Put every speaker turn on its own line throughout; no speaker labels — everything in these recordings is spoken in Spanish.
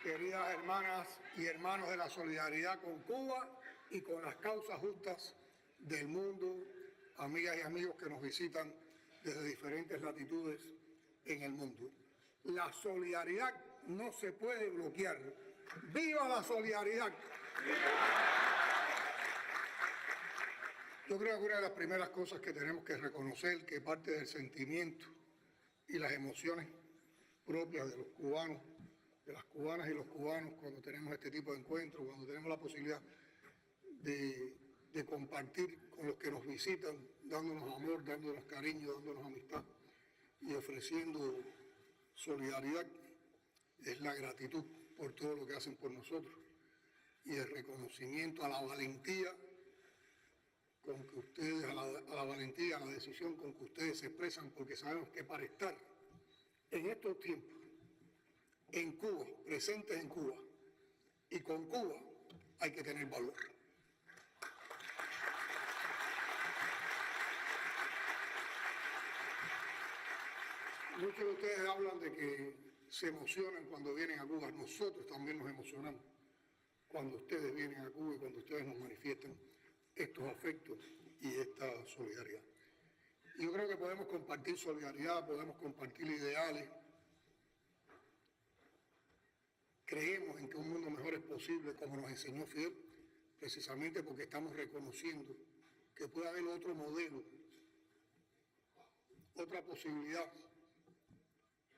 queridas hermanas y hermanos de la solidaridad con Cuba y con las causas justas del mundo, amigas y amigos que nos visitan desde diferentes latitudes en el mundo. La solidaridad no se puede bloquear. ¡Viva la solidaridad! Yo creo que una de las primeras cosas que tenemos que reconocer, que parte del sentimiento y las emociones propias de los cubanos, de las cubanas y los cubanos, cuando tenemos este tipo de encuentros, cuando tenemos la posibilidad de compartir con los que nos visitan, dándonos amor, dándonos cariño, dándonos amistad y ofreciendo solidaridad, es la gratitud por todo lo que hacen por nosotros y el reconocimiento a la valentía con que ustedes, a la valentía, a la decisión con que ustedes se expresan, porque sabemos que para estar en estos tiempos, en Cuba, presentes en Cuba y con Cuba, hay que tener valor. Muchos de ustedes hablan de que se emocionan cuando vienen a Cuba. Nosotros también nos emocionamos cuando ustedes vienen a Cuba y cuando ustedes nos manifiestan estos afectos y esta solidaridad. Y yo creo que podemos compartir solidaridad, podemos compartir ideales. Creemos en que un mundo mejor es posible, como nos enseñó Fidel, precisamente porque estamos reconociendo que puede haber otro modelo, otra posibilidad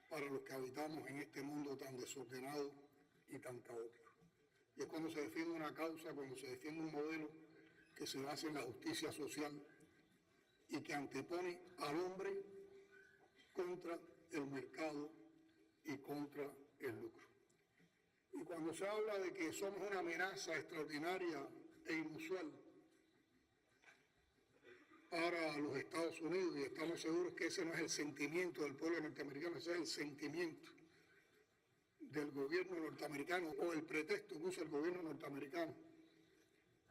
para los que habitamos en este mundo tan desordenado y tan caótico. Y es cuando se defiende una causa, cuando se defiende un modelo que se basa en la justicia social y que antepone al hombre contra el mercado y contra el lucro. Y cuando se habla de que somos una amenaza extraordinaria e inusual para los Estados Unidos, y estamos seguros que ese no es el sentimiento del pueblo norteamericano, ese es el sentimiento del gobierno norteamericano o el pretexto que usa el gobierno norteamericano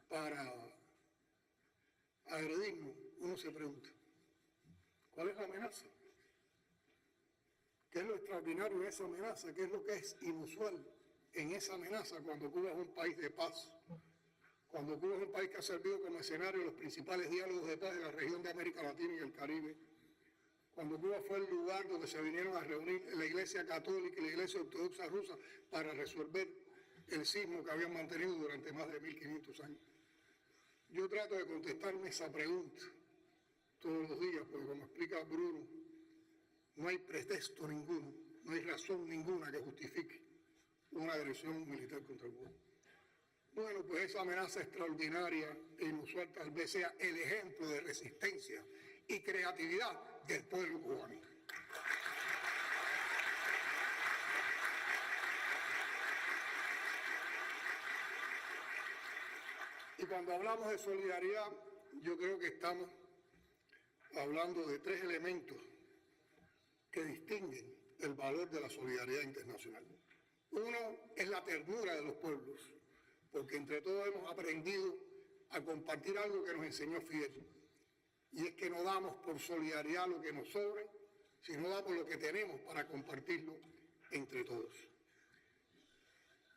para agredirnos, uno se pregunta, ¿cuál es la amenaza? ¿Qué es lo extraordinario de esa amenaza? ¿Qué es lo que es inusual en esa amenaza cuando Cuba es un país de paz? Cuando Cuba es un país que ha servido como escenario de los principales diálogos de paz de la región de América Latina y el Caribe. Cuando Cuba fue el lugar donde se vinieron a reunir la Iglesia Católica y la Iglesia Ortodoxa Rusa para resolver el sismo que habían mantenido durante más de 1500 años. Yo trato de contestarme esa pregunta todos los días, porque como explica Bruno, no hay pretexto ninguno, no hay razón ninguna que justifique una agresión militar contra Cuba. Bueno, pues esa amenaza extraordinaria e inusual tal vez sea el ejemplo de resistencia y creatividad del pueblo cubano. Y cuando hablamos de solidaridad, yo creo que estamos hablando de tres elementos que distinguen el valor de la solidaridad internacional. Uno es la ternura de los pueblos, porque entre todos hemos aprendido a compartir algo que nos enseñó Fidel, y es que no damos por solidaridad lo que nos sobre, sino damos lo que tenemos para compartirlo entre todos.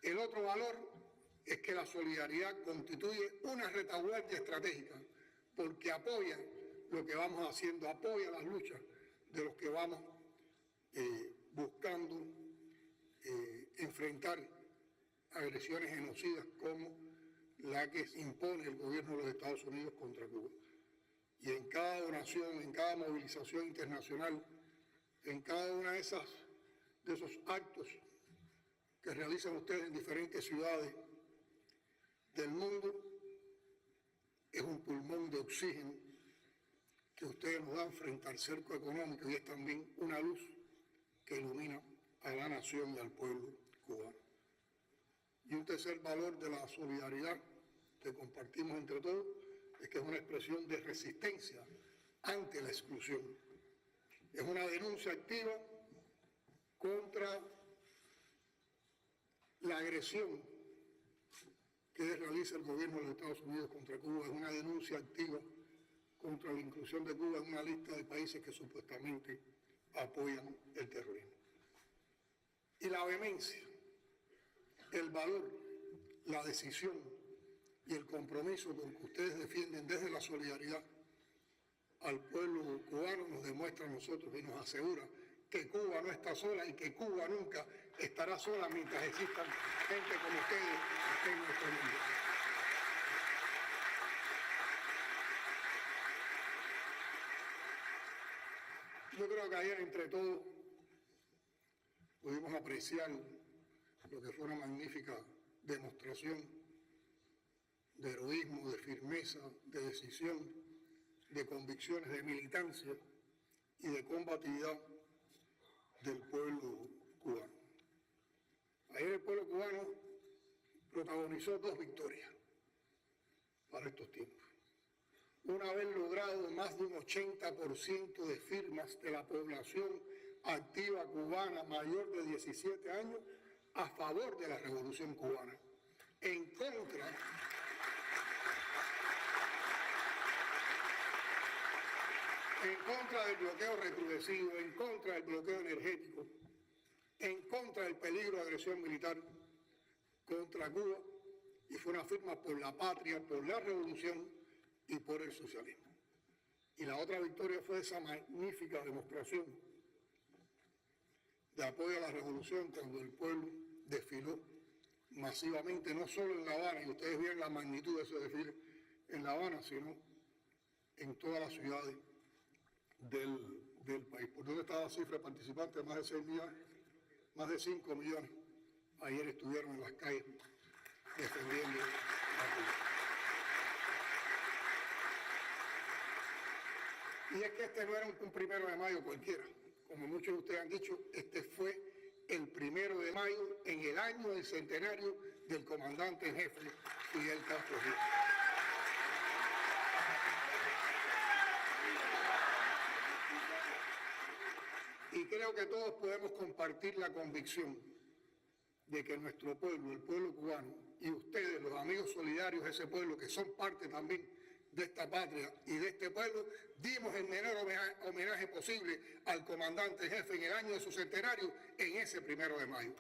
El otro valor es que la solidaridad constituye una retaguardia estratégica, porque apoya lo que vamos haciendo, apoya las luchas de los que vamos buscando enfrentar agresiones genocidas como la que impone el gobierno de los Estados Unidos contra Cuba. Y en cada donación, en cada movilización internacional, en cada una de esos actos que realizan ustedes en diferentes ciudades del mundo, es un pulmón de oxígeno que ustedes nos dan frente al cerco económico y es también una luz que ilumina a la nación y al pueblo cubano. Y un tercer valor de la solidaridad que compartimos entre todos es que es una expresión de resistencia ante la exclusión. Es una denuncia activa contra la agresión que realiza el gobierno de los Estados Unidos contra Cuba. Es una denuncia activa contra la inclusión de Cuba en una lista de países que supuestamente apoyan el terrorismo. Y la vehemencia el valor, la decisión y el compromiso con que ustedes defienden desde la solidaridad al pueblo cubano nos demuestra a nosotros y nos asegura que Cuba no está sola y que Cuba nunca estará sola mientras existan gente como ustedes en nuestro mundo. Yo creo que ayer entre todos pudimos apreciar lo que fue una magnífica demostración de heroísmo, de firmeza, de decisión, de convicciones, de militancia y de combatividad del pueblo cubano. Ayer el pueblo cubano protagonizó 2 victorias para estos tiempos. Una vez logrado más de un 80% de firmas de la población activa cubana mayor de 17 años a favor de la revolución cubana, en contra del bloqueo recrudecido, en contra del bloqueo energético, en contra del peligro de agresión militar contra Cuba, y fue una firma por la patria, por la revolución y por el socialismo. Y la otra victoria fue esa magnífica demostración de apoyo a la revolución cuando el pueblo desfiló masivamente, no solo en La Habana, y ustedes vieron la magnitud de ese desfile en La Habana, sino en todas las ciudades del país. ¿Por dónde está la cifra de participantes? Más de 6 millones, más de 5 millones. Ayer estuvieron en las calles defendiendo la Cuba. Y es que este no era un 1 de mayo cualquiera. Como muchos de ustedes han dicho, este fue el 1 de mayo en el año del centenario del comandante en jefe Fidel Castro. Y creo que todos podemos compartir la convicción de que nuestro pueblo, el pueblo cubano, y ustedes, los amigos solidarios de ese pueblo, que son parte también de esta patria y de este pueblo, dimos el menor homenaje posible al comandante en jefe en el año de su centenario, en ese 1 de mayo.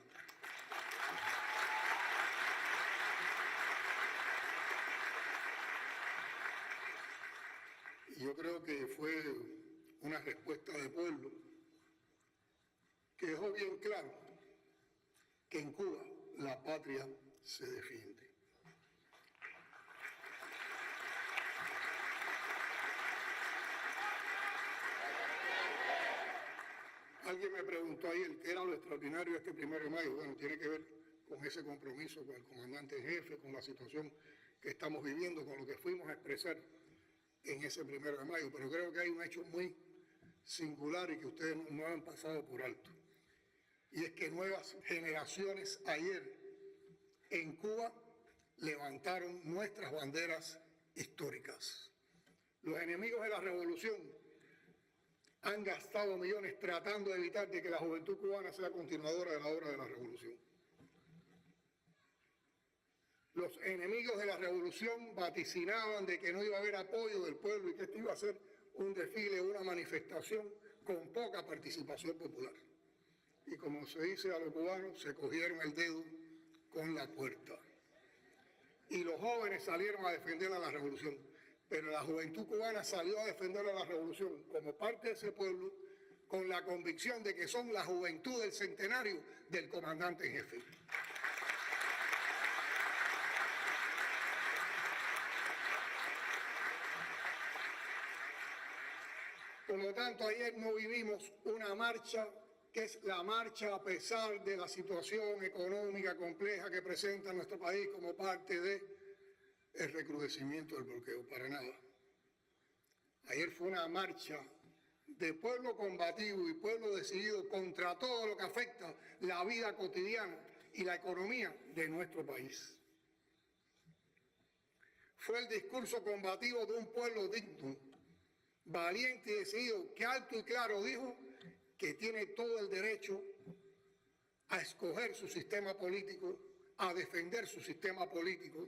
Y yo creo que fue una respuesta de pueblo que dejó bien claro que en Cuba la patria se defiende. Alguien me preguntó ayer qué era lo extraordinario de este 1 de mayo. Bueno, tiene que ver con ese compromiso con el comandante en jefe, con la situación que estamos viviendo, con lo que fuimos a expresar en ese 1 de mayo. Pero creo que hay un hecho muy singular y que ustedes no han pasado por alto. Y es que nuevas generaciones ayer en Cuba levantaron nuestras banderas históricas. Los enemigos de la revolución han gastado millones tratando de evitar de que la juventud cubana sea continuadora de la obra de la revolución. Los enemigos de la revolución vaticinaban de que no iba a haber apoyo del pueblo y que esto iba a ser un desfile, una manifestación con poca participación popular. Y como se dice a los cubanos, se cogieron el dedo con la puerta. Y los jóvenes salieron a defender a la revolución. Pero la juventud cubana salió a defender a la revolución como parte de ese pueblo con la convicción de que son la juventud del centenario del comandante en jefe. Por lo tanto, ayer no vivimos una marcha que es la marcha a pesar de la situación económica compleja que presenta nuestro país como parte del recrudecimiento del bloqueo, para nada. Ayer fue una marcha de pueblo combativo y pueblo decidido contra todo lo que afecta la vida cotidiana y la economía de nuestro país. Fue el discurso combativo de un pueblo digno, valiente y decidido, que alto y claro dijo que tiene todo el derecho a escoger su sistema político, a defender su sistema político,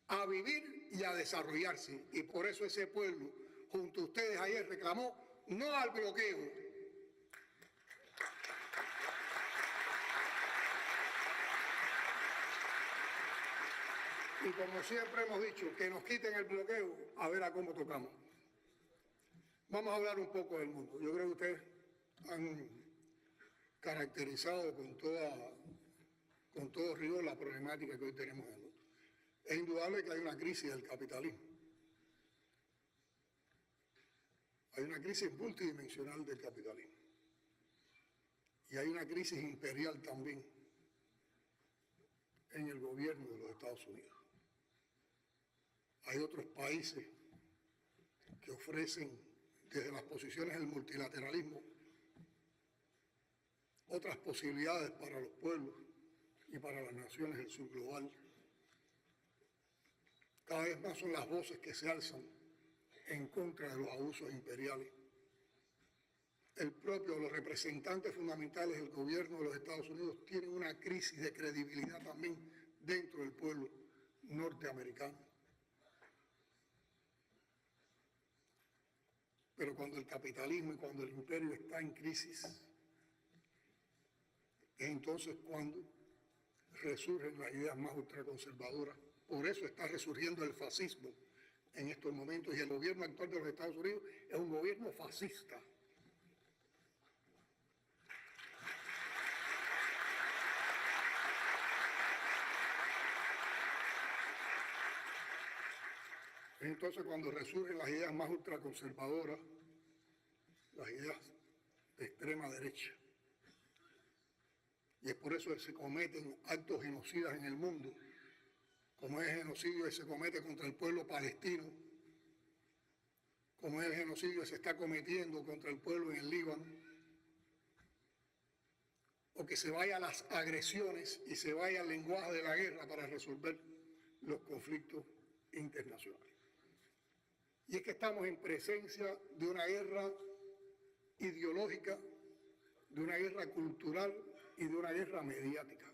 a vivir y a desarrollarse. Y por eso ese pueblo, junto a ustedes ayer, reclamó no al bloqueo, Y como siempre hemos dicho, que nos quiten el bloqueo, a ver a cómo tocamos. Vamos a hablar un poco del mundo. Yo creo que ustedes han caracterizado con todo rigor la problemática que hoy tenemos en el mundo. Es indudable que hay una crisis del capitalismo. Hay una crisis multidimensional del capitalismo. Y hay una crisis imperial también en el gobierno de los Estados Unidos. Hay otros países que ofrecen desde las posiciones del multilateralismo otras posibilidades para los pueblos y para las naciones del sur global. Cada vez más son las voces que se alzan en contra de los abusos imperiales. Los representantes fundamentales del gobierno de los Estados Unidos tienen una crisis de credibilidad también dentro del pueblo norteamericano. Pero cuando el capitalismo y cuando el imperio está en crisis, es entonces cuando resurgen las ideas más ultraconservadoras. Por eso está resurgiendo el fascismo en estos momentos, y el gobierno actual de los Estados Unidos es un gobierno fascista. Es entonces cuando resurgen las ideas más ultraconservadoras, las ideas de extrema derecha. Y es por eso que se cometen actos genocidas en el mundo, como es el genocidio que se comete contra el pueblo palestino, como es el genocidio que se está cometiendo contra el pueblo en el Líbano, o que se vaya a las agresiones y se vaya al lenguaje de la guerra para resolver los conflictos internacionales. Y es que estamos en presencia de una guerra ideológica, de una guerra cultural y de una guerra mediática.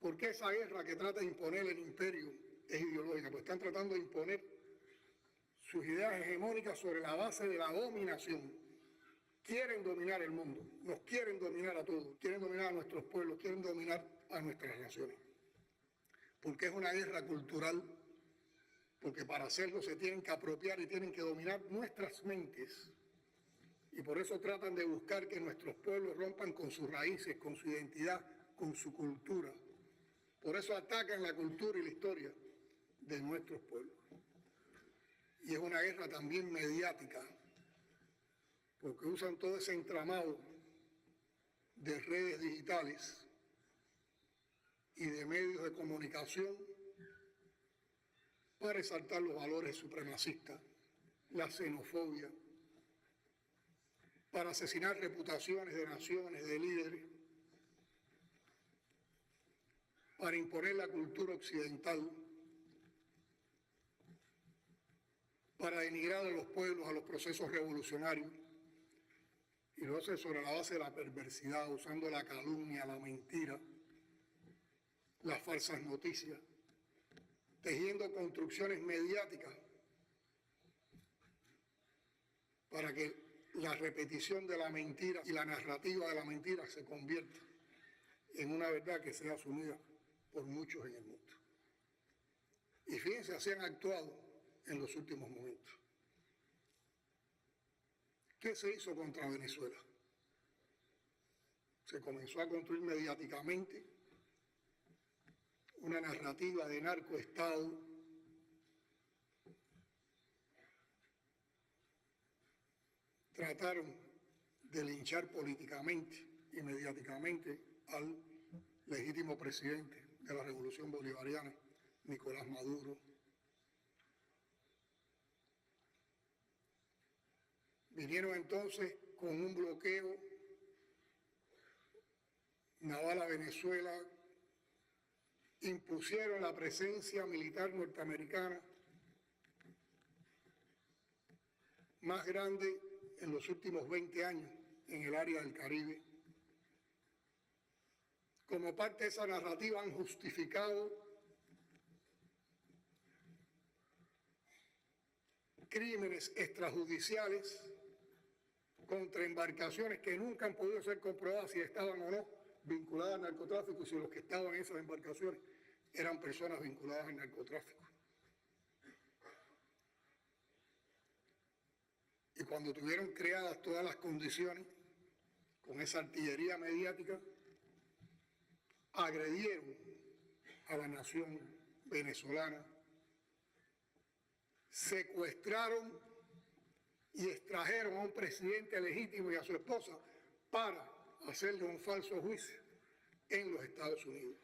¿Por qué esa guerra que trata de imponer el imperio es ideológica? Pues están tratando de imponer sus ideas hegemónicas sobre la base de la dominación. Quieren dominar el mundo, nos quieren dominar a todos, quieren dominar a nuestros pueblos, quieren dominar a nuestras naciones. Porque es una guerra cultural, porque para hacerlo se tienen que apropiar y tienen que dominar nuestras mentes. Y por eso tratan de buscar que nuestros pueblos rompan con sus raíces, con su identidad, con su cultura. Por eso atacan la cultura y la historia de nuestros pueblos. Y es una guerra también mediática, porque usan todo ese entramado de redes digitales y de medios de comunicación para exaltar los valores supremacistas, la xenofobia, para asesinar reputaciones de naciones, de líderes, para imponer la cultura occidental, para denigrar a los pueblos, a los procesos revolucionarios, y lo hace sobre la base de la perversidad, usando la calumnia, la mentira, las falsas noticias, tejiendo construcciones mediáticas para que la repetición de la mentira y la narrativa de la mentira se convierta en una verdad que sea asumida por muchos en el mundo. Y fíjense, así han actuado en los últimos momentos. ¿Qué se hizo contra Venezuela? Se comenzó a construir mediáticamente una narrativa de narcoestado, trataron de linchar políticamente y mediáticamente al legítimo presidente de la Revolución Bolivariana, Nicolás Maduro. Vinieron entonces con un bloqueo naval a Venezuela, impusieron la presencia militar norteamericana más grande en los últimos 20 años en el área del Caribe. Como parte de esa narrativa han justificado crímenes extrajudiciales contra embarcaciones que nunca han podido ser comprobadas si estaban o no vinculadas al narcotráfico y si los que estaban en esas embarcaciones eran personas vinculadas al narcotráfico. Y cuando tuvieron creadas todas las condiciones, con esa artillería mediática, agredieron a la nación venezolana, secuestraron y extrajeron a un presidente legítimo y a su esposa para hacerle un falso juicio en los Estados Unidos.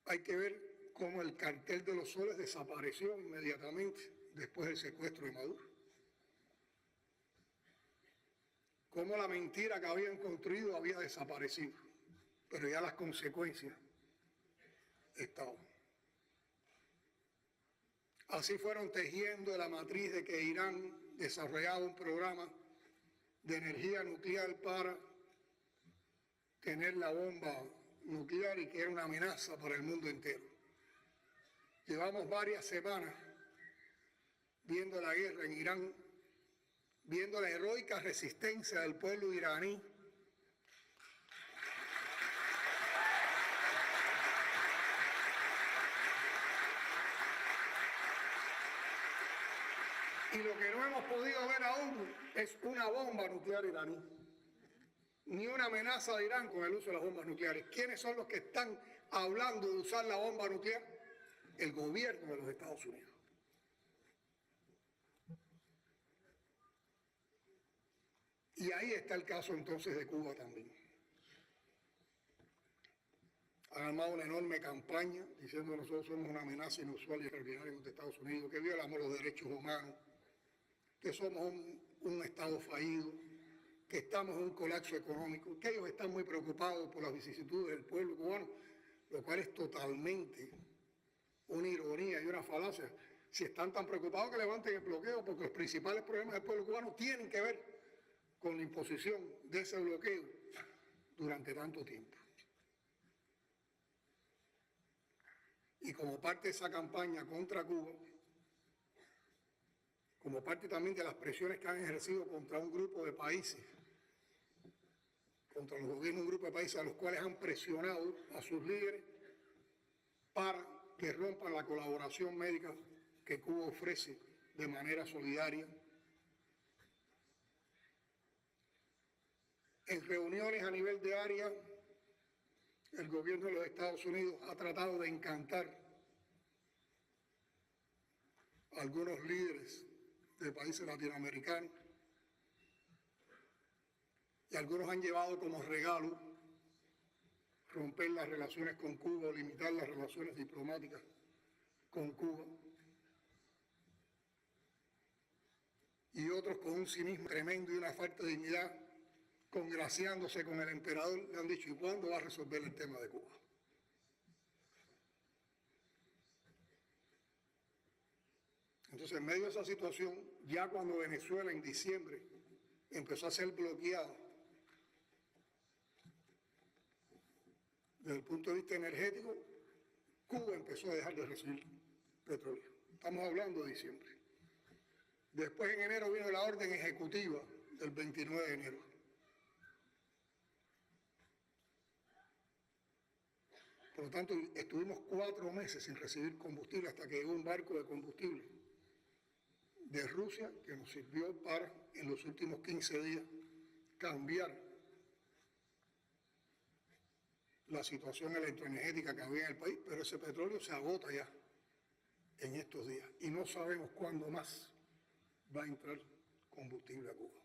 Hay que ver cómo el cartel de los soles desapareció inmediatamente después del secuestro de Maduro. Cómo la mentira que habían construido había desaparecido, pero ya las consecuencias estaban. Así fueron tejiendo la matriz de que Irán desarrollaba un programa de energía nuclear para tener la bomba nuclear y que era una amenaza para el mundo entero. Llevamos varias semanas viendo la guerra en Irán, viendo la heroica resistencia del pueblo iraní y lo que no hemos podido ver aún es una bomba nuclear iraní, ni una amenaza de Irán con el uso de las bombas nucleares. ¿Quiénes son los que están hablando de usar la bomba nuclear? El gobierno de los Estados Unidos. Y ahí está el caso entonces de Cuba también. Han armado una enorme campaña diciendo que nosotros somos una amenaza inusual y extraordinaria contra Estados Unidos, que violamos los derechos humanos, que somos un Estado fallido, que estamos en un colapso económico, que ellos están muy preocupados por las vicisitudes del pueblo cubano, lo cual es totalmente una ironía y una falacia. Si están tan preocupados, que levanten el bloqueo, porque los principales problemas del pueblo cubano tienen que ver con la imposición de ese bloqueo durante tanto tiempo. Y como parte de esa campaña contra Cuba, como parte también de las presiones que han ejercido contra un grupo de países, contra los gobiernos de un grupo de países a los cuales han presionado a sus líderes para que rompan la colaboración médica que Cuba ofrece de manera solidaria. En reuniones a nivel de área, el gobierno de los Estados Unidos ha tratado de encantar a algunos líderes de países latinoamericanos y algunos han llevado como regalo romper las relaciones con Cuba o limitar las relaciones diplomáticas con Cuba. Y otros con un cinismo tremendo y una falta de dignidad, congraciándose con el emperador, le han dicho: ¿y cuándo va a resolver el tema de Cuba? Entonces, en medio de esa situación, ya cuando Venezuela en diciembre empezó a ser bloqueada desde el punto de vista energético, Cuba empezó a dejar de recibir petróleo. Estamos hablando de diciembre. Después, en enero, vino la orden ejecutiva del 29 de enero. Por lo tanto, estuvimos 4 meses sin recibir combustible hasta que llegó un barco de combustible de Rusia que nos sirvió para, en los últimos 15 días, cambiar la situación electroenergética que había en el país, pero ese petróleo se agota ya en estos días y no sabemos cuándo más va a entrar combustible a Cuba.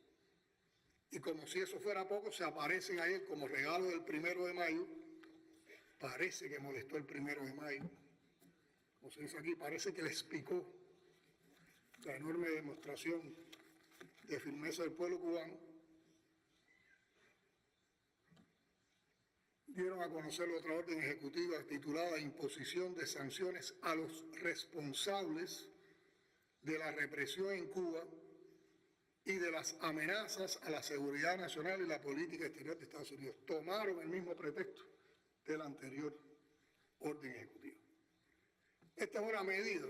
Y como si eso fuera poco, se aparecen ayer como regalo del 1 de mayo, parece que molestó el 1 de mayo, como se dice aquí, parece que les picó la enorme demostración de firmeza del pueblo cubano. Dieron a conocer otra orden ejecutiva titulada Imposición de sanciones a los responsables de la represión en Cuba y de las amenazas a la seguridad nacional y la política exterior de Estados Unidos. Tomaron el mismo pretexto de la anterior orden ejecutiva. Esta es una medida,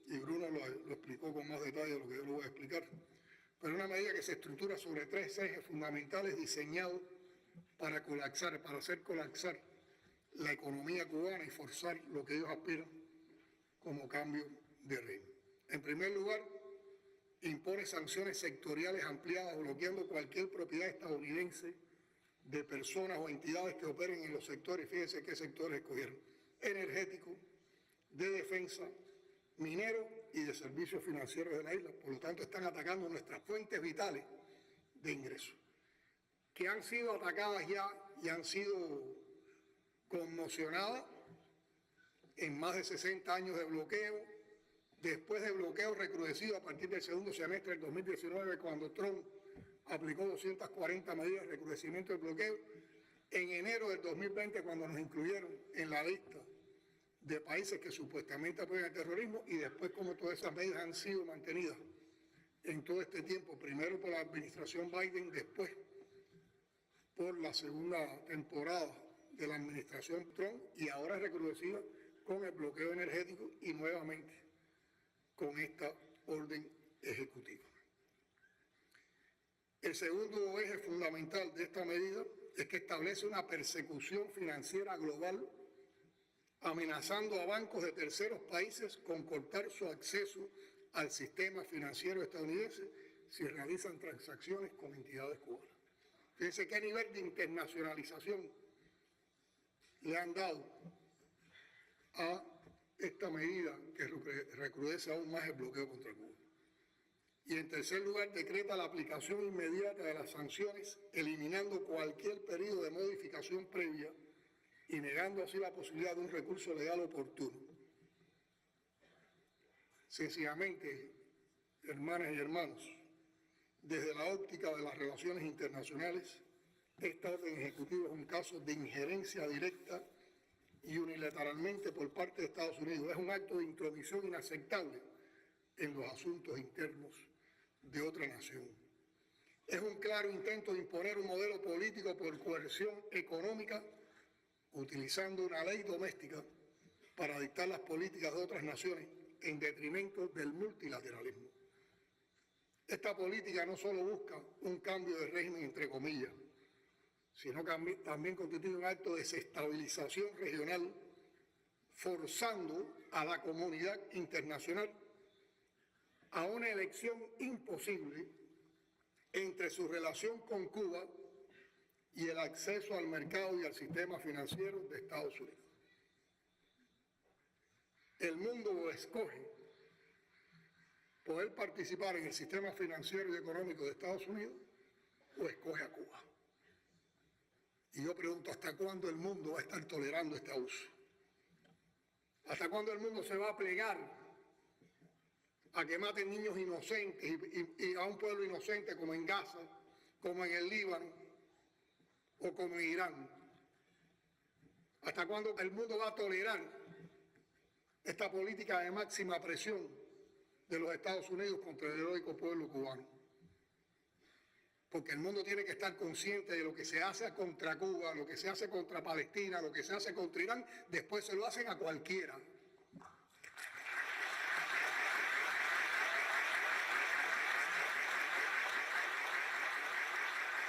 y Bruno lo explicó con más detalle de lo que yo lo voy a explicar, pero medida que se estructura sobre 3 ejes fundamentales diseñados para hacer colapsar la economía cubana y forzar lo que ellos aspiran como cambio de régimen. En primer lugar, impone sanciones sectoriales ampliadas, bloqueando cualquier propiedad estadounidense de personas o entidades que operen en los sectores, fíjense qué sectores escogieron: energético, de defensa, minero y de servicios financieros de la isla. Por lo tanto, están atacando nuestras fuentes vitales de ingresos, que han sido atacadas ya y han sido conmocionadas en más de 60 años de bloqueo, después de bloqueo recrudecido a partir del segundo semestre del 2019, cuando Trump aplicó 240 medidas de recrudecimiento del bloqueo, en enero del 2020, cuando nos incluyeron en la lista de países que supuestamente apoyan el terrorismo, y después como todas esas medidas han sido mantenidas en todo este tiempo, primero por la administración Biden, después por la segunda temporada de la administración Trump, y ahora recrudecida con el bloqueo energético y nuevamente con esta orden ejecutiva. El segundo eje fundamental de esta medida es que establece una persecución financiera global, amenazando a bancos de terceros países con cortar su acceso al sistema financiero estadounidense si realizan transacciones con entidades cubanas. Fíjense qué nivel de internacionalización le han dado a esta medida que recrudece aún más el bloqueo contra Cuba. Y en tercer lugar, decreta la aplicación inmediata de las sanciones, eliminando cualquier periodo de modificación previa y negando así la posibilidad de un recurso legal oportuno. Sencillamente, hermanas y hermanos, desde la óptica de las relaciones internacionales, esta orden ejecutiva es un caso de injerencia directa y unilateralmente por parte de Estados Unidos. Es un acto de intromisión inaceptable en los asuntos internos de otra nación. Es un claro intento de imponer un modelo político por coerción económica, utilizando una ley doméstica para dictar las políticas de otras naciones en detrimento del multilateralismo. Esta política no solo busca un cambio de régimen, entre comillas, sino que también constituye un acto de desestabilización regional, forzando a la comunidad internacional a una elección imposible entre su relación con Cuba y el acceso al mercado y al sistema financiero de Estados Unidos. El mundo escoge poder participar en el sistema financiero y económico de Estados Unidos o escoge a Cuba. Y yo pregunto, ¿hasta cuándo el mundo va a estar tolerando este abuso? ¿Hasta cuándo el mundo se va a plegar a que maten niños inocentes y a un pueblo inocente como en Gaza, como en el Líbano o como en Irán? ¿Hasta cuándo el mundo va a tolerar esta política de máxima presión de los Estados Unidos contra el heroico pueblo cubano? Porque el mundo tiene que estar consciente de lo que se hace contra Cuba, lo que se hace contra Palestina, lo que se hace contra Irán, después se lo hacen a cualquiera.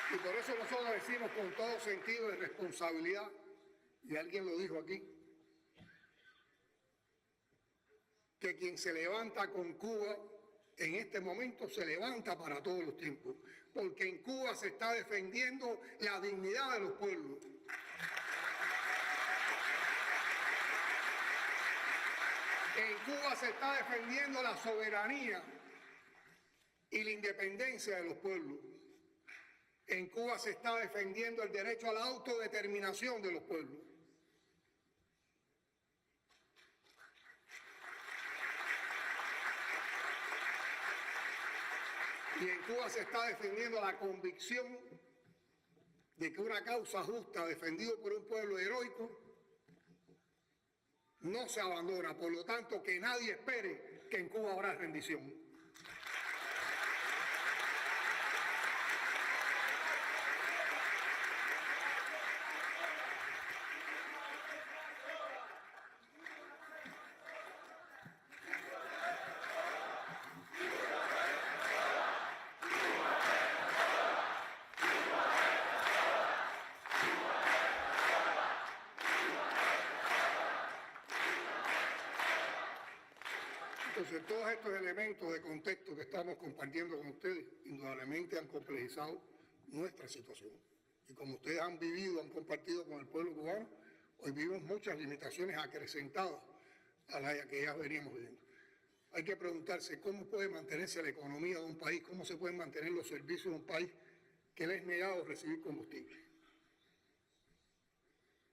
Y por eso nosotros decimos con todo sentido de responsabilidad, y alguien lo dijo aquí, que quien se levanta con Cuba en este momento se levanta para todos los tiempos, porque en Cuba se está defendiendo la dignidad de los pueblos. En Cuba se está defendiendo la soberanía y la independencia de los pueblos. En Cuba se está defendiendo el derecho a la autodeterminación de los pueblos. Y en Cuba se está defendiendo la convicción de que una causa justa defendida por un pueblo heroico no se abandona. Por lo tanto, que nadie espere que en Cuba habrá rendición. Entonces, todos estos elementos de contexto que estamos compartiendo con ustedes, indudablemente han complejizado nuestra situación. Y como ustedes han vivido, han compartido con el pueblo cubano, hoy vivimos muchas limitaciones acrecentadas a las que ya veníamos viviendo. Hay que preguntarse cómo puede mantenerse la economía de un país, cómo se pueden mantener los servicios de un país que les es negado recibir combustible.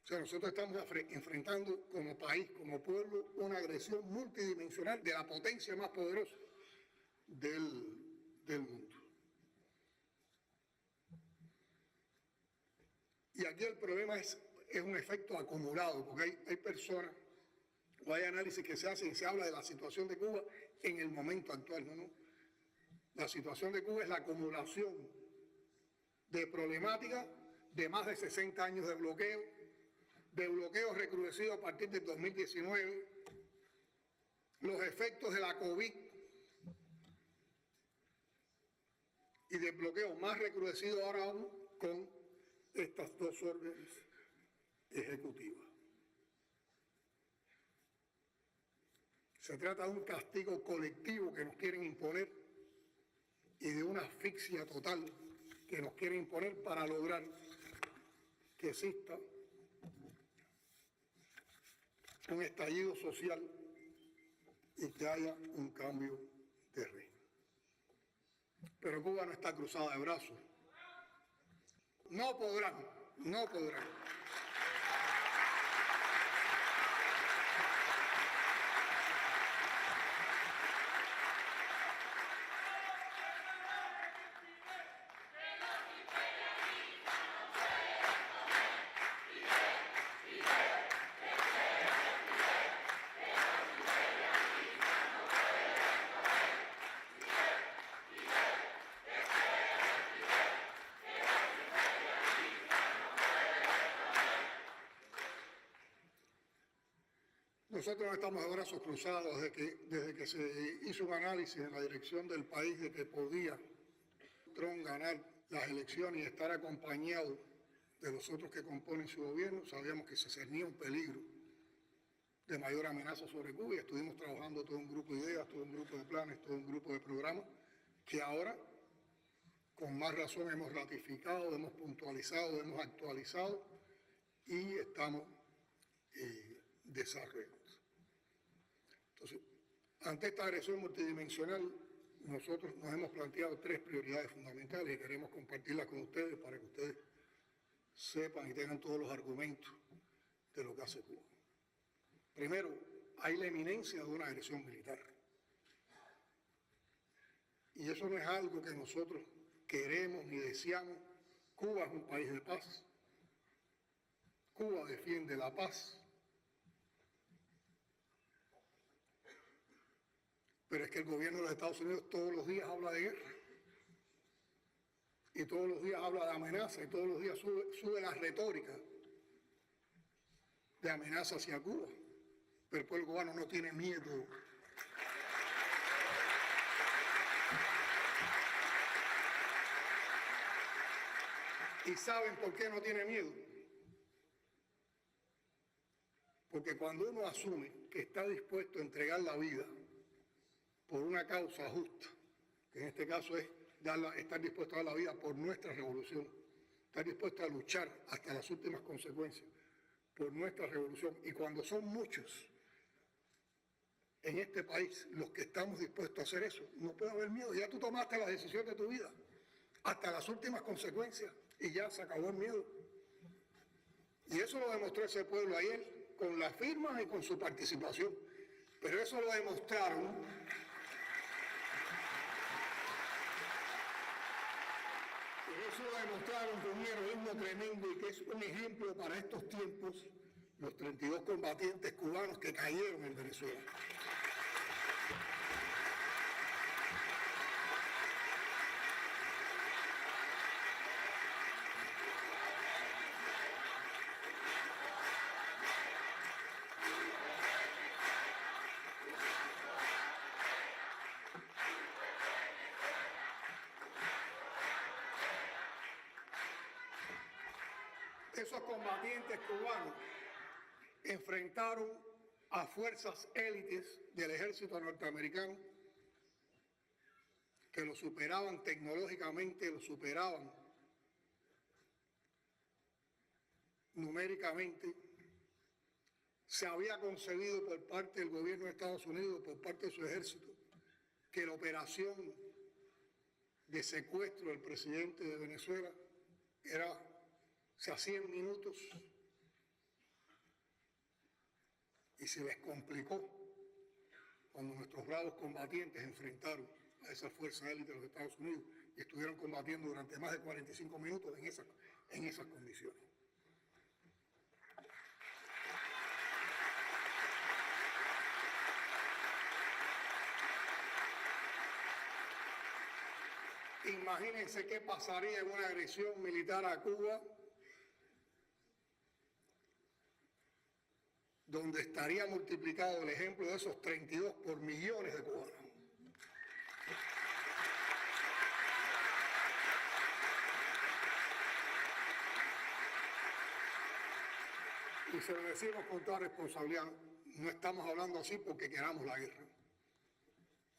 O sea, nosotros estamos enfrentando como país, como pueblo, una agresión multidimensional de la potencia más poderosa del mundo. Y aquí el problema es un efecto acumulado, porque hay personas, o hay análisis que se hacen y se habla de la situación de Cuba en el momento actual, ¿no? La situación de Cuba es la acumulación de problemáticas de más de 60 años de bloqueo recrudecido a partir del 2019, los efectos de la COVID y del bloqueo más recrudecido ahora aún con estas dos órdenes ejecutivas. Se trata de un castigo colectivo que nos quieren imponer y de una asfixia total que nos quieren imponer para lograr que exista un estallido social y que haya un cambio de régimen. Pero Cuba no está cruzada de brazos. No podrán. Nosotros no estamos de brazos cruzados desde que se hizo un análisis en la dirección del país de que podía Trump ganar las elecciones y estar acompañado de los otros que componen su gobierno. Sabíamos que se cernía un peligro de mayor amenaza sobre Cuba y estuvimos trabajando todo un grupo de ideas, todo un grupo de planes, todo un grupo de programas que ahora con más razón hemos ratificado, hemos puntualizado, hemos actualizado y estamos desarrollando. Entonces, ante esta agresión multidimensional, nosotros nos hemos planteado tres prioridades fundamentales y queremos compartirlas con ustedes para que ustedes sepan y tengan todos los argumentos de lo que hace Cuba. Primero, hay la inminencia de una agresión militar. Y eso no es algo que nosotros queremos ni deseamos. Cuba es un país de paz. Cuba defiende la paz. Pero es que el gobierno de los Estados Unidos todos los días habla de guerra. Y todos los días habla de amenaza y todos los días sube la retórica de amenaza hacia Cuba. Pero el pueblo cubano no tiene miedo. ¿Y saben por qué no tiene miedo? Porque cuando uno asume que está dispuesto a entregar la vida por una causa justa, que en este caso es estar dispuesto a dar la vida por nuestra revolución, estar dispuesto a luchar hasta las últimas consecuencias por nuestra revolución, y cuando son muchos en este país los que estamos dispuestos a hacer eso, no puede haber miedo. Ya tú tomaste la decisión de tu vida hasta las últimas consecuencias y ya se acabó el miedo. Y eso lo demostró ese pueblo ayer con las firmas y con su participación. Pero eso lo demostraron con un heroísmo tremendo y que es un ejemplo para estos tiempos, los 32 combatientes cubanos que cayeron en Venezuela. Esos combatientes cubanos enfrentaron a fuerzas élites del ejército norteamericano que lo superaban tecnológicamente, lo superaban numéricamente. Se había concebido por parte del gobierno de Estados Unidos, por parte de su ejército, que la operación de secuestro del presidente de Venezuela se hacía en minutos y se les complicó cuando nuestros bravos combatientes enfrentaron a esas fuerzas élites de los Estados Unidos y estuvieron combatiendo durante más de 45 minutos en esas condiciones. Imagínense qué pasaría en una agresión militar a Cuba, donde estaría multiplicado el ejemplo de esos 32 por millones de cubanos. Y se lo decimos con toda responsabilidad, no estamos hablando así porque queramos la guerra.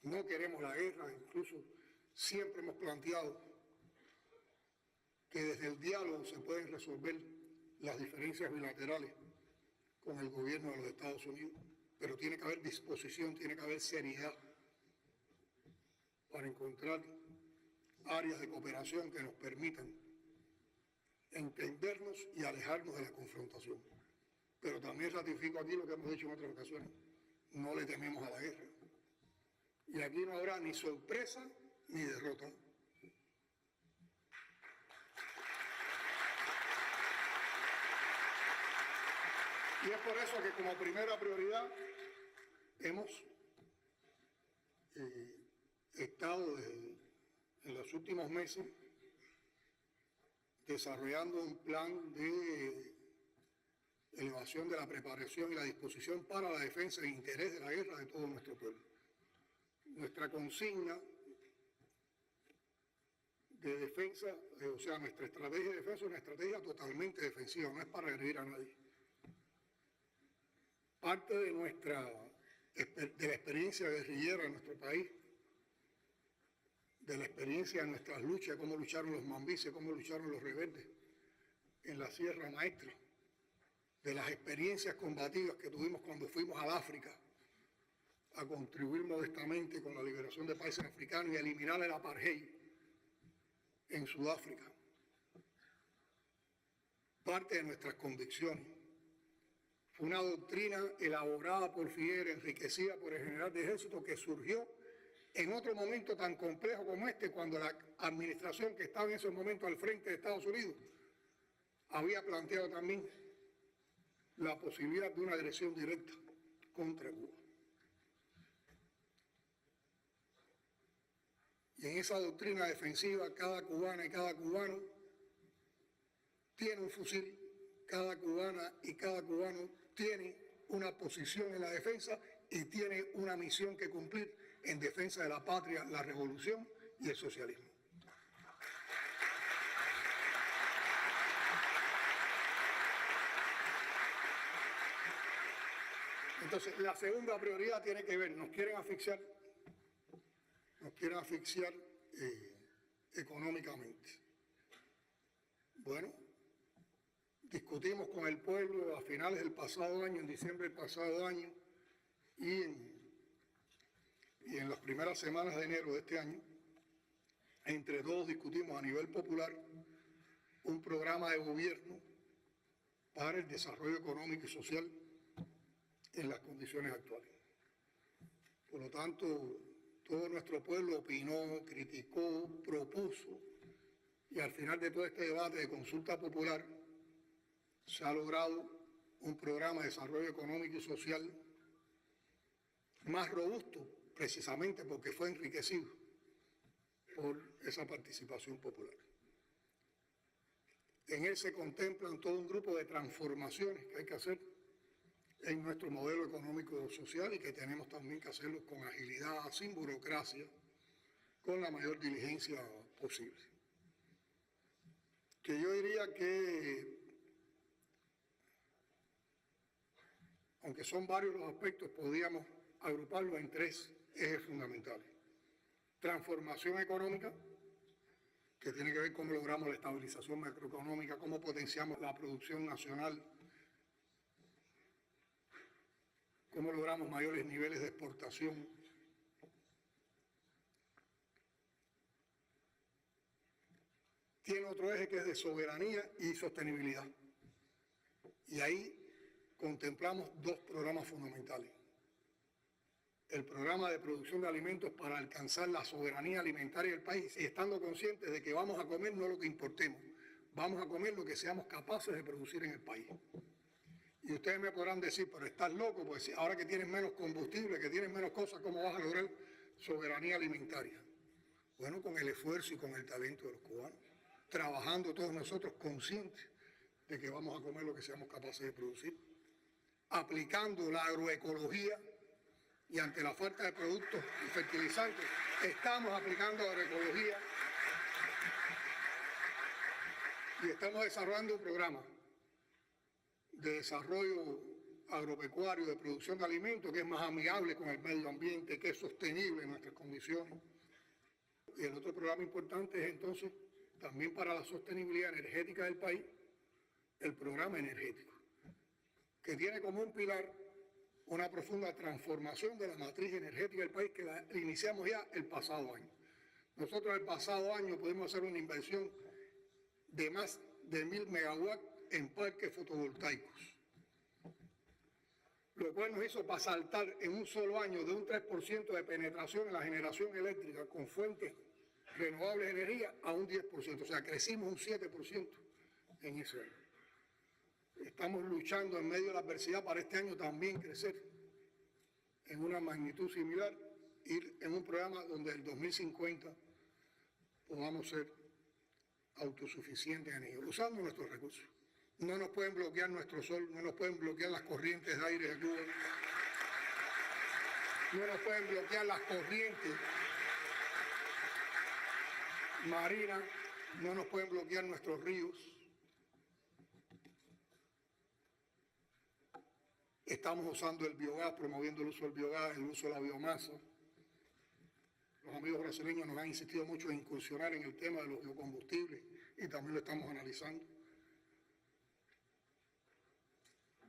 No queremos la guerra, incluso siempre hemos planteado que desde el diálogo se pueden resolver las diferencias bilaterales con el gobierno de los Estados Unidos, pero tiene que haber disposición, tiene que haber seriedad para encontrar áreas de cooperación que nos permitan entendernos y alejarnos de la confrontación. Pero también ratifico aquí lo que hemos dicho en otras ocasiones, no le tememos a la guerra. Y aquí no habrá ni sorpresa ni derrota. Y es por eso que como primera prioridad hemos estado en los últimos meses desarrollando un plan de elevación de la preparación y la disposición para la defensa e interés de la guerra de todo nuestro pueblo. Nuestra consigna de defensa, o sea, nuestra estrategia de defensa es una estrategia totalmente defensiva, no es para agredir a nadie. Parte de la experiencia guerrillera en nuestro país, de la experiencia de nuestras luchas, cómo lucharon los mambises, cómo lucharon los rebeldes en la Sierra Maestra, de las experiencias combativas que tuvimos cuando fuimos al África a contribuir modestamente con la liberación de países africanos y a eliminar el apartheid en Sudáfrica. Parte de nuestras convicciones. Fue una doctrina elaborada por Figueres, enriquecida por el general de ejército, que surgió en otro momento tan complejo como este, cuando la administración que estaba en ese momento al frente de Estados Unidos había planteado también la posibilidad de una agresión directa contra Cuba. Y en esa doctrina defensiva, cada cubana y cada cubano tiene un fusil, cada cubana y cada cubano tiene una posición en la defensa y tiene una misión que cumplir en defensa de la patria, la revolución y el socialismo. Entonces, la segunda prioridad tiene que ver, nos quieren asfixiar económicamente. Bueno, discutimos con el pueblo a finales del pasado año, en diciembre del pasado año, y en las primeras semanas de enero de este año, entre todos discutimos a nivel popular un programa de gobierno para el desarrollo económico y social en las condiciones actuales. Por lo tanto, todo nuestro pueblo opinó, criticó, propuso, y al final de todo este debate de consulta popular se ha logrado un programa de desarrollo económico y social más robusto, precisamente porque fue enriquecido por esa participación popular. En él se contemplan todo un grupo de transformaciones que hay que hacer en nuestro modelo económico social y que tenemos también que hacerlo con agilidad, sin burocracia, con la mayor diligencia posible. Que yo diría que aunque son varios los aspectos, podríamos agruparlos en tres ejes fundamentales. Transformación económica, que tiene que ver cómo logramos la estabilización macroeconómica, cómo potenciamos la producción nacional, cómo logramos mayores niveles de exportación. Tiene otro eje que es de soberanía y sostenibilidad. Y ahí contemplamos dos programas fundamentales. El programa de producción de alimentos para alcanzar la soberanía alimentaria del país y estando conscientes de que vamos a comer no lo que importemos, vamos a comer lo que seamos capaces de producir en el país. Y ustedes me podrán decir, pero estás loco, pues ahora que tienes menos combustible, que tienes menos cosas, ¿cómo vas a lograr soberanía alimentaria? Bueno, con el esfuerzo y con el talento de los cubanos, trabajando todos nosotros conscientes de que vamos a comer lo que seamos capaces de producir, aplicando la agroecología y ante la falta de productos y fertilizantes, estamos aplicando agroecología y estamos desarrollando un programa de desarrollo agropecuario, de producción de alimentos, que es más amigable con el medio ambiente, que es sostenible en nuestras condiciones. Y el otro programa importante es entonces, también para la sostenibilidad energética del país, el programa energético, que tiene como un pilar una profunda transformación de la matriz energética del país que la iniciamos ya el pasado año. Nosotros el pasado año pudimos hacer una inversión de más de 1.000 megawatts en parques fotovoltaicos, lo cual nos hizo saltar en un solo año de un 3% de penetración en la generación eléctrica con fuentes renovables de energía a un 10%, o sea, crecimos un 7% en ese año. Estamos luchando en medio de la adversidad para este año también crecer en una magnitud similar, ir en un programa donde el 2050 podamos ser autosuficientes en ello, usando nuestros recursos. No nos pueden bloquear nuestro sol, no nos pueden bloquear las corrientes de aire de Cuba, no nos pueden bloquear las corrientes marinas, no nos pueden bloquear nuestros ríos. Estamos usando el biogás, promoviendo el uso del biogás, el uso de la biomasa. Los amigos brasileños nos han insistido mucho en incursionar en el tema de los biocombustibles y también lo estamos analizando.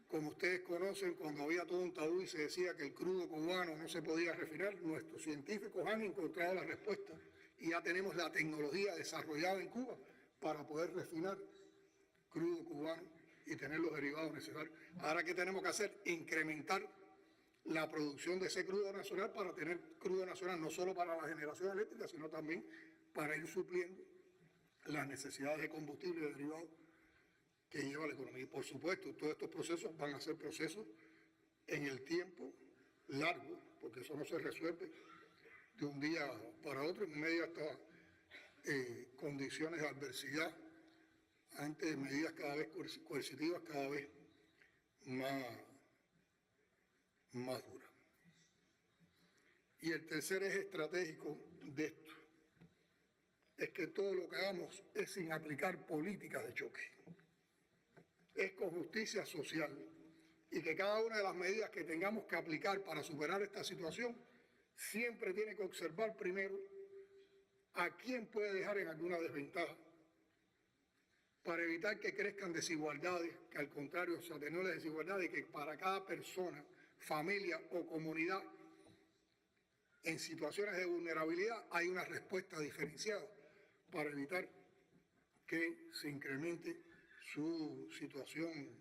Como ustedes conocen, cuando había todo un tabú y se decía que el crudo cubano no se podía refinar, nuestros científicos han encontrado la respuesta y ya tenemos la tecnología desarrollada en Cuba para poder refinar crudo cubano y tener los derivados necesarios. Ahora, ¿qué tenemos que hacer? Incrementar la producción de ese crudo nacional para tener crudo nacional no solo para la generación eléctrica, sino también para ir supliendo las necesidades de combustible y de derivados que lleva la economía. Y por supuesto, todos estos procesos van a ser procesos en el tiempo largo, porque eso no se resuelve de un día para otro en medio de estas condiciones de adversidad, ante medidas cada vez coercitivas, cada vez más duras. Y el tercer eje estratégico de esto es que todo lo que hagamos es sin aplicar políticas de choque, es con justicia social y que cada una de las medidas que tengamos que aplicar para superar esta situación siempre tiene que observar primero a quién puede dejar en alguna desventaja, para evitar que crezcan desigualdades, que al contrario se atenúen las desigualdades y que para cada persona, familia o comunidad en situaciones de vulnerabilidad hay una respuesta diferenciada para evitar que se incremente su situación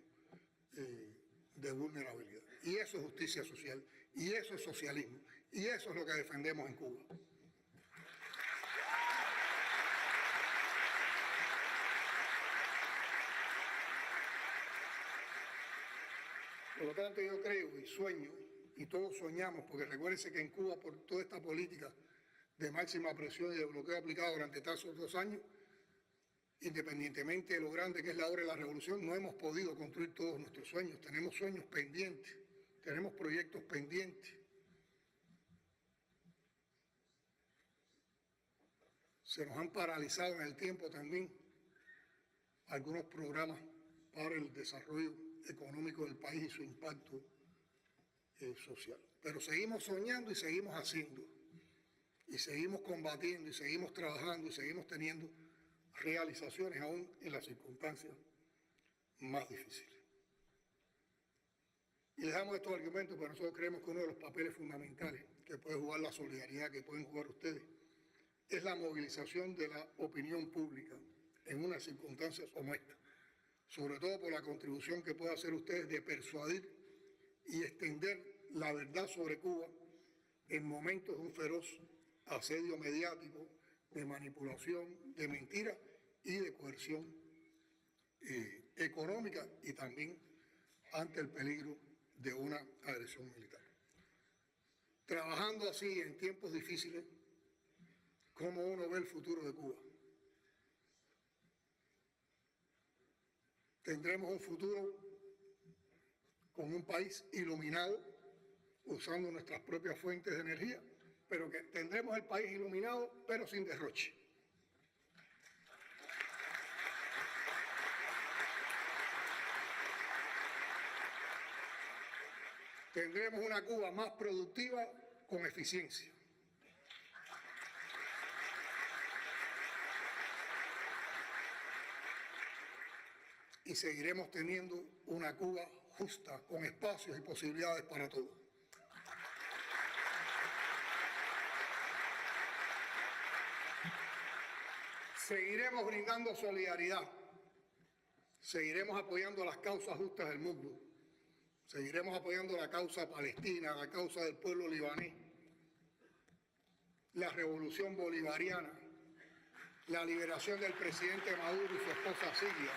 de vulnerabilidad. Y eso es justicia social, y eso es socialismo, y eso es lo que defendemos en Cuba. Por lo tanto, yo creo y sueño, y todos soñamos, porque recuérdense que en Cuba, por toda esta política de máxima presión y de bloqueo aplicado durante estos 2 años, independientemente de lo grande que es la hora de la revolución, no hemos podido construir todos nuestros sueños. Tenemos sueños pendientes, tenemos proyectos pendientes. Se nos han paralizado en el tiempo también algunos programas para el desarrollo económico del país y su impacto social. Pero seguimos soñando y seguimos haciendo, y seguimos combatiendo, y seguimos trabajando, y seguimos teniendo realizaciones aún en las circunstancias más difíciles. Y les damos estos argumentos porque nosotros creemos que uno de los papeles fundamentales que puede jugar la solidaridad, que pueden jugar ustedes, es la movilización de la opinión pública en unas circunstancias como esta, sobre todo por la contribución que pueden hacer ustedes de persuadir y extender la verdad sobre Cuba en momentos de un feroz asedio mediático, de manipulación, de mentira y de coerción económica y también ante el peligro de una agresión militar. Trabajando así en tiempos difíciles, ¿cómo uno ve el futuro de Cuba? Tendremos un futuro con un país iluminado, usando nuestras propias fuentes de energía, pero que tendremos el país iluminado, pero sin derroche. Tendremos una Cuba más productiva con eficiencia. Y seguiremos teniendo una Cuba justa, con espacios y posibilidades para todos. Seguiremos brindando solidaridad, seguiremos apoyando las causas justas del mundo, seguiremos apoyando la causa palestina, la causa del pueblo libanés, la revolución bolivariana, la liberación del presidente Maduro y su esposa Silvia,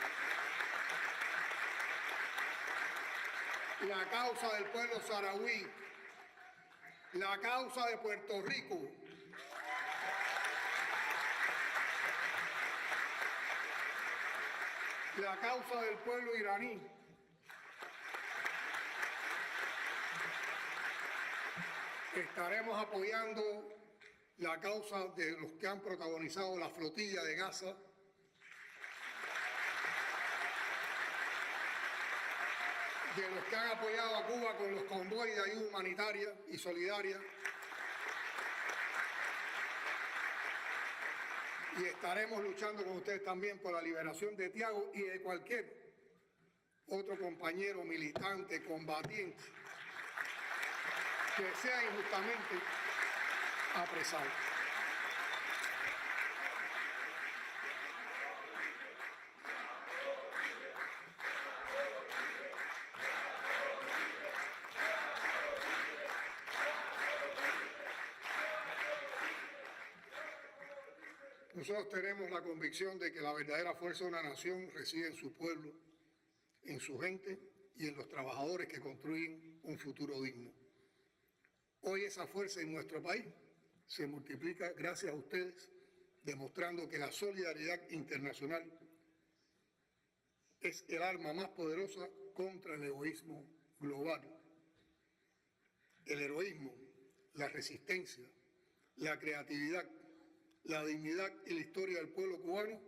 la causa del pueblo saharaui, la causa de Puerto Rico, la causa del pueblo iraní, estaremos apoyando la causa de los que han protagonizado la flotilla de Gaza, de los que han apoyado a Cuba con los convoyes de ayuda humanitaria y solidaria, y estaremos luchando con ustedes también por la liberación de Tiago y de cualquier otro compañero militante, combatiente, que sea injustamente apresado. Nosotros tenemos la convicción de que la verdadera fuerza de una nación reside en su pueblo, en su gente y en los trabajadores que construyen un futuro digno. Hoy esa fuerza en nuestro país se multiplica gracias a ustedes, demostrando que la solidaridad internacional es el arma más poderosa contra el egoísmo global. El heroísmo, la resistencia, la creatividad, la dignidad y la historia del pueblo cubano,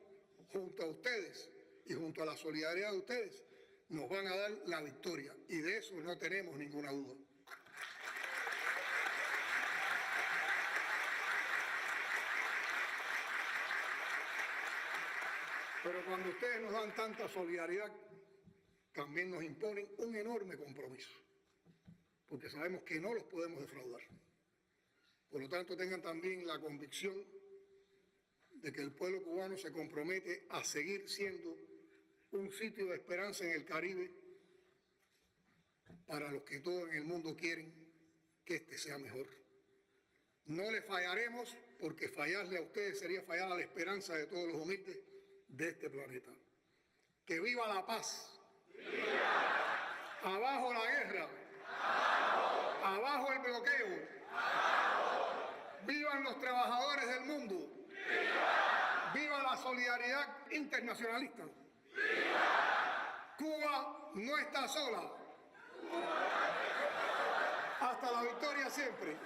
junto a ustedes y junto a la solidaridad de ustedes, nos van a dar la victoria, y de eso no tenemos ninguna duda. Pero cuando ustedes nos dan tanta solidaridad, también nos imponen un enorme compromiso, porque sabemos que no los podemos defraudar. Por lo tanto, tengan también la convicción de que el pueblo cubano se compromete a seguir siendo un sitio de esperanza en el Caribe para los que todos en el mundo quieren que este sea mejor. No le fallaremos, porque fallarle a ustedes sería fallar a la esperanza de todos los humildes de este planeta. ¡Que viva la paz! ¡Viva! ¡Abajo la guerra! ¡Abajo! ¡Abajo el bloqueo! ¡Abajo! ¡Vivan los trabajadores del mundo! ¡Viva! ¡Viva la solidaridad internacionalista! ¡Viva! Cuba no está sola. Hasta la victoria siempre.